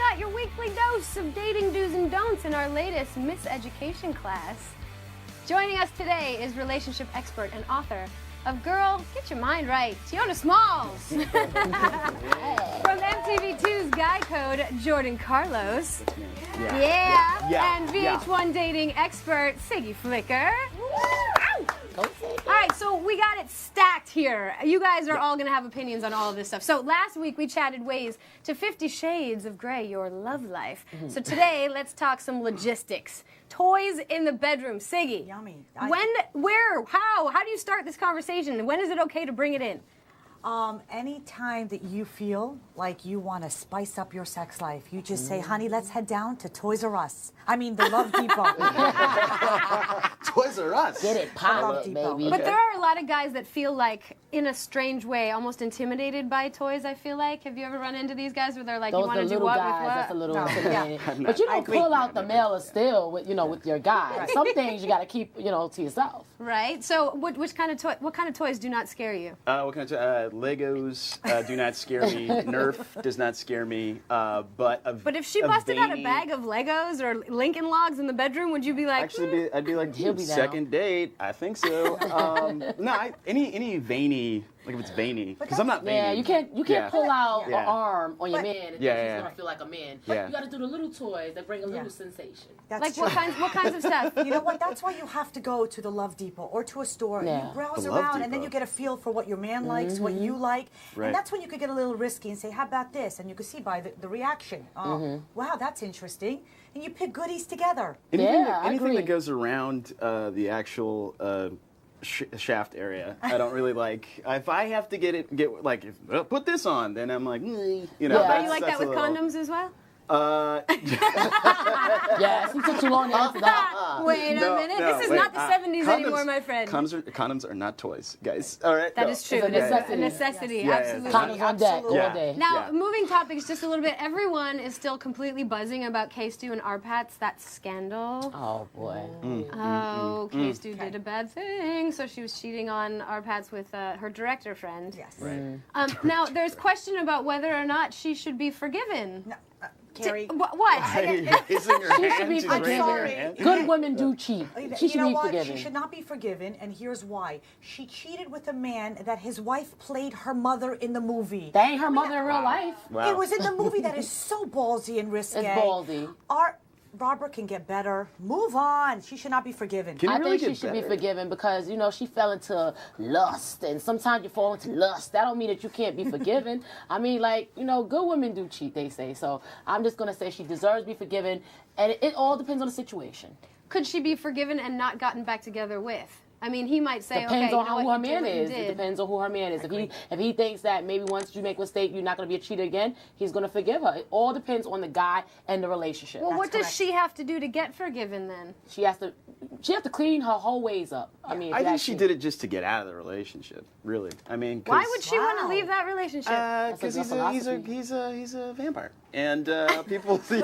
got your weekly dose of dating do's and don'ts in our latest Miseducation class. Joining us today is relationship expert and author of Girl, Get Your Mind Right, Tiona Smalls. From MTV2's Guy Code, Jordan Carlos. Yeah. And VH1 dating expert, Siggy Flicker. All right, so we got it stacked here. You guys are all going to have opinions on all of this stuff. So last week we chatted ways to 50 Shades of Grey, your love life. So today, let's talk some logistics. Toys in the bedroom. Siggy. Yummy. When, where, how? How do you start this conversation? When is it okay to bring it in? Any time that you feel like you want to spice up your sex life, you just say, honey, let's head down to Toys R Us. I mean, the Love Depot. Toys R Us. Get it popped, baby. But there are a lot of guys that feel like, in a strange way, almost intimidated by toys, I feel like. Have you ever run into these guys where they're like, Those you want to do little what guys, with what? that's a little No. intimidating. Yeah. But you don't agree. pull out the male still with, with your guy. Right. Some things you got to keep, to yourself. Right? So what kind of toys do not scare you? What kind of Legos do not scare me. Nerf does not scare me. But if she busted out a bag of Legos or Lincoln Logs in the bedroom, would you be like, Actually, I'd be like, He'll be down. second date. I think so. No, any veiny, like if it's veiny, because I'm not veiny. Yeah, you can't pull out an Yeah. arm on your man and think Yeah. he's gonna feel like a man. Yeah. You got to do the little toys that bring a little sensation. That's like true. what kinds of stuff? You know what? That's why you have to go to the Love Depot or to a store. And Yeah. you browse The Love around, and then Depot. you get a feel for what your man likes, what you like. Right. And that's when you could get a little risky and say, how about this? And you can see by the reaction. Oh, wow, that's interesting. And you pick goodies together. Anything, Yeah, I anything agree. that goes around the actual shaft area, I don't really like. If I have to put this on, then I'm like, Yeah. Are you like that with condoms as well? Yes, he took too long to answer that. Wait a minute. This is not the 70s anymore, my friend. Condoms are not toys, guys. All right. That is true. It's a It's a necessity. necessity. Yeah, Absolutely. Condoms on deck all Yeah. day. Now, moving topics just a little bit. Everyone is still completely buzzing about K-Stu and Arpats, that scandal. Oh, boy. Oh, K-Stu did a bad thing. So she was cheating on Arpats with her director friend. Yes. Right. Now, there's question about whether or not she should be forgiven. No, Carrie. What? Raising your She should hand. be She's forgiven. raising her sorry. hand. Good women do cheat. She You should know be what? forgiven. She should not be forgiven, and here's why. She cheated with a man that his wife played her mother in the movie. That ain't her mother in real life. Wow. It was in the movie. That is so ballsy and risque. It's ballsy. Barbara can get better. Move on. She should not be forgiven. Can you I really think she get should be better? forgiven because, she fell into lust. And sometimes you fall into lust. That don't mean that you can't be forgiven. I mean, good women do cheat, they say. So I'm just going to say she deserves to be forgiven. And it all depends on the situation. Could she be forgiven and not gotten back together with? I mean, he might say, Depends okay, on you know who what, her you did man what you is. It did. depends on who her man is. If he thinks that maybe once you make a mistake, you're not going to be a cheater again, he's going to forgive her. It all depends on the guy and the relationship. Well, what does correct. she have to do to get forgiven then? She has to clean her whole ways up. I mean, I think she did it just to get out of the relationship. Really, I mean, Why would she want to Wow. leave that relationship? Because That's a good he's a vampire, and people, say,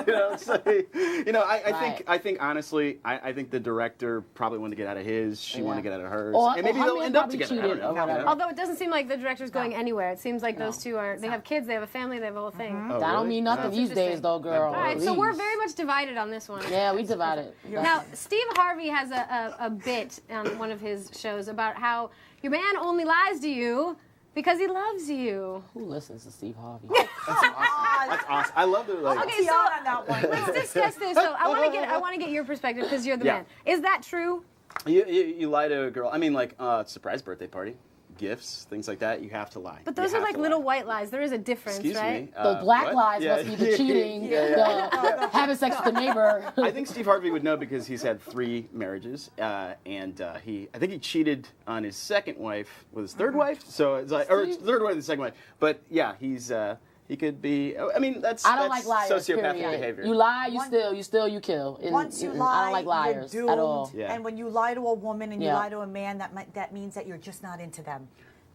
I think honestly, I think the director probably wanted to get out of his. She wanted to get out of hers, and maybe her they'll man end up probably together. I cheated don't know. or whatever. Although it doesn't seem like the director's going anywhere. It seems like those two they have kids, they have a family, they have a whole thing. Oh, That don't really? mean nothing Wow. these days, though, girl. All right, so we're Please. very much divided on this one. Yeah, we divided. Now, Steve Harvey has a bit on one of his shows about how your man only lies to you because he loves you. Who listens to Steve Harvey? That's awesome. I love the like. Okay, so on that one. let's discuss this. So I want to get your perspective because you're the Yeah. man. Is that true? You lie to a girl. I mean, like surprise birthday party, gifts, things like that. You have to lie. But those You are have like to little lie. white lies. There is a difference, Excuse right? me. The black what? lies Yeah. must be the cheating, the having sex with the neighbor. I think Steve Harvey would know because he's had 3 marriages, and I think he cheated on his second wife with his third wife. So it's like, or Steve- third wife, the second wife. But yeah, he could be. I mean, that's I don't that's like liars. sociopathic Period. behavior. You lie, you steal, you kill. And, Once you I lie, don't like liars you're doomed. at all. Yeah. And when you lie to a woman and you Yeah. lie to a man, that means that you're just not into them.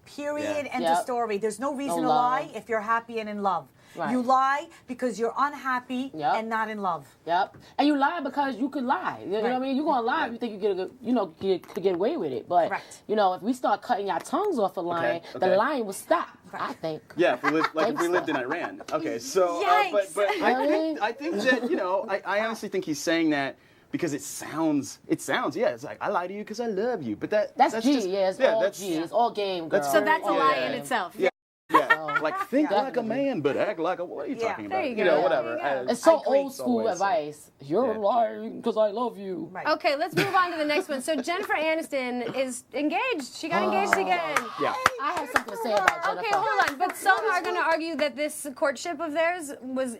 Period. Yeah. End Yep. of story. There's no reason No to love. lie if you're happy and in love. Right. You lie because you're unhappy Yep. and not in love. Yep. And you lie because you could lie. You know what I mean? You're gonna lie if you think you get a good, could get away with it. But Correct. if we start cutting our tongues off for lying, the okay. lying will stop. I think. Yeah, if we lived in Iran. Okay, so Yikes. but I think that I honestly think he's saying that because it sounds yeah, it's like I lie to you because I love you, but that's That's G. just, It's all G. It's all game, girl. So that's a lie in yeah. itself. Yeah. Yeah, like think like a Definitely. man, but act like a. What are you Yeah. talking There about? you You go. know, whatever. There you go. It's so agree. old school Always, advice. You're Yeah. lying because I love you. Right. Okay, let's move on to the next one. So Jennifer Aniston is engaged. She got engaged again. Yeah. I have something to say about Jennifer. Okay, hold on. But some are going to argue that this courtship of theirs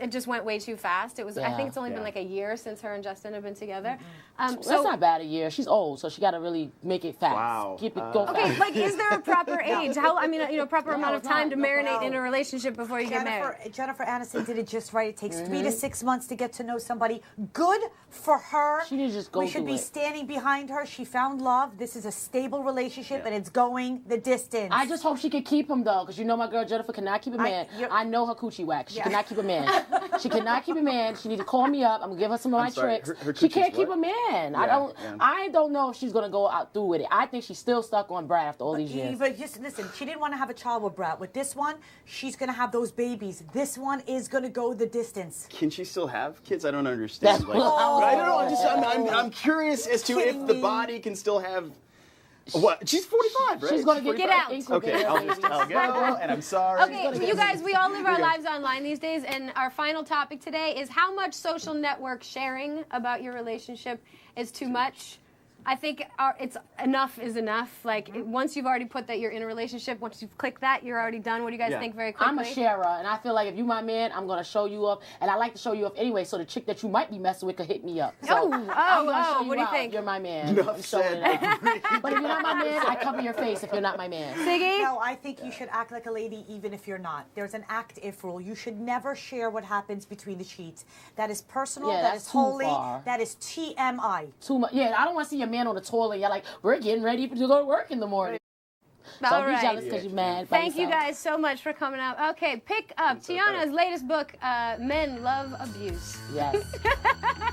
it just went way too fast. It was. I think it's only been Yeah. like a year since her and Justin have been together. That's not bad a year. She's old, so she got to really make it fast. Wow. Keep it go Okay, fast. like, is there a proper age? Proper amount of time to marinate no. in a relationship before you get married? Jennifer Aniston did it just right. It takes 3 to 6 months to get to know somebody. Good for her. She needs to just go We should do be it. standing behind her. She found love. This is a stable relationship, and it's going the distance. I just hope she can keep him though, because my girl Jennifer cannot keep a man. I know her coochie wax. She cannot keep a man. She cannot keep a man. She needs to call me up. I'm gonna give her some of my sorry, tricks. her She can't coochie's keep what? a man. Yeah. I don't know if she's gonna go out through with it. I think she's still stuck on Brad after all these years. But just listen, she didn't want to have a child with Brad. With this one, she's going to have those babies. This one is going to go the distance. Can she still have kids? I don't understand. That's what I was I don't know. I'm curious as to if the body can still have. What? She's 45, right? She's gonna She's Get 45? out. Okay, I'll go, and I'm sorry. Okay, you guys, we all live our lives online these days, and our final topic today is how much social network sharing about your relationship is too much. I think it's enough is enough. Like, once you've already put that you're in a relationship, once you've clicked that, you're already done. What do you guys think very quickly? I'm a sharer, and I feel like if you my man, I'm gonna show you up, and I like to show you up anyway, so the chick that you might be messing with could hit me up. So I'm gonna show what do you out think? if you're my man. Enough I'm showing said. it out. But if you're not my man, I cover your face if you're not my man. Siggy? No, I think you should act like a lady even if you're not. There's an act-if rule. You should never share what happens between the sheets. That is personal. Yeah, that that's is too holy. far. That is TMI. Too much. Yeah, I don't want to see your man on the toilet. You're like, we're getting ready to go to work in the morning. All Don't be right. jealous because you're mad. by Thank you yourself. guys so much for coming out. Okay, pick up Tiana's latest book, Men Love Abuse. Yes.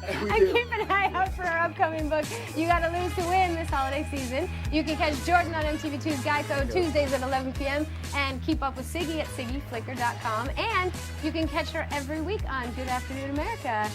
And keep an eye out for our upcoming book, You Gotta Lose to Win, this holiday season. You can catch Jordan on MTV2's Geico Tuesdays at 11 p.m. and keep up with Siggy at SiggyFlickr.com. And you can catch her every week on Good Afternoon America.